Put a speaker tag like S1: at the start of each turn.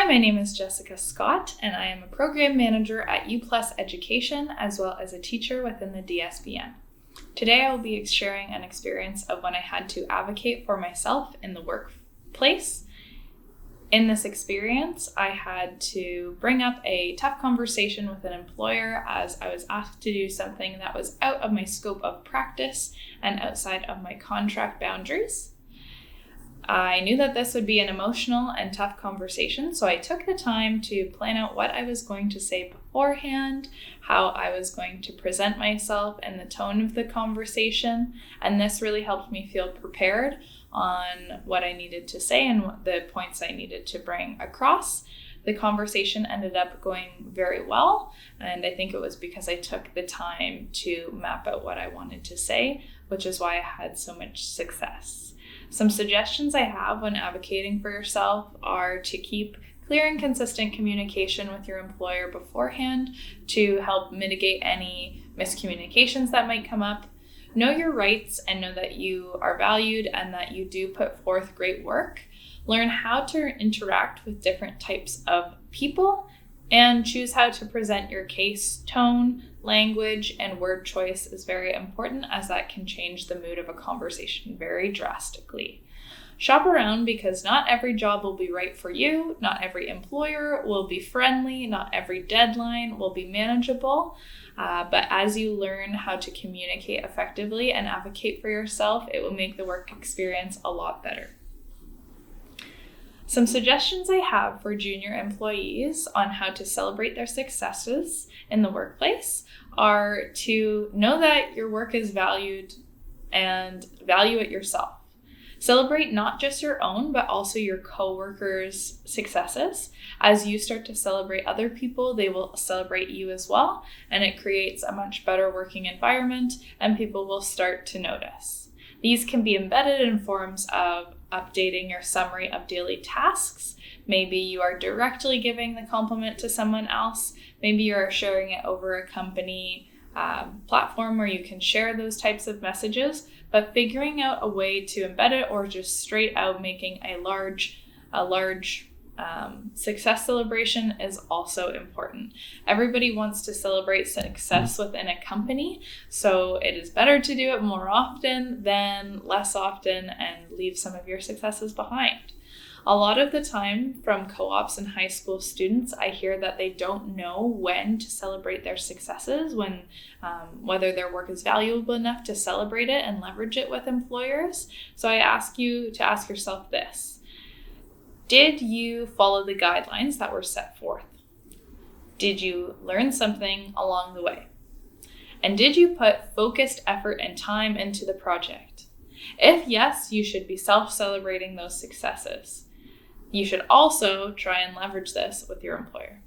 S1: Hi, my name is Jessica Scott, and I am a program manager at U+ Education, as well as a teacher within the DSBN. Today, I will be sharing an experience of when I had to advocate for myself in the workplace. In this experience, I had to bring up a tough conversation with an employer as I was asked to do something that was out of my scope of practice and outside of my contract boundaries. I knew that this would be an emotional and tough conversation, so I took the time to plan out what I was going to say beforehand, how I was going to present myself, and the tone of the conversation. And this really helped me feel prepared on what I needed to say and the points I needed to bring across. The conversation ended up going very well, and I think it was because I took the time to map out what I wanted to say, which is why I had so much success. Some suggestions I have when advocating for yourself are to keep clear and consistent communication with your employer beforehand to help mitigate any miscommunications that might come up. Know your rights and know that you are valued and that you do put forth great work. Learn how to interact with different types of people and choose how to present your case. Tone, language, and word choice is very important, as that can change the mood of a conversation very drastically. Shop around, because not every job will be right for you, not every employer will be friendly, not every deadline will be manageable, but as you learn how to communicate effectively and advocate for yourself, it will make the work experience a lot better. Some suggestions I have for junior employees on how to celebrate their successes in the workplace are to know that your work is valued and value it yourself. Celebrate not just your own, but also your coworkers' successes. As you start to celebrate other people, they will celebrate you as well, and it creates a much better working environment, and people will start to notice. These can be embedded in forms of updating your summary of daily tasks. Maybe you are directly giving the compliment to someone else. Maybe you are sharing it over a company platform where you can share those types of messages, but figuring out a way to embed it or just straight out making a large success celebration is also important. Everybody wants to celebrate success within a company, so it is better to do it more often than less often and leave some of your successes behind. A lot of the time from co-ops and high school students, I hear that they don't know when to celebrate their successes, whether their work is valuable enough to celebrate it and leverage it with employers. So I ask you to ask yourself this. Did you follow the guidelines that were set forth? Did you learn something along the way? And did you put focused effort and time into the project? If yes, you should be self-celebrating those successes. You should also try and leverage this with your employer.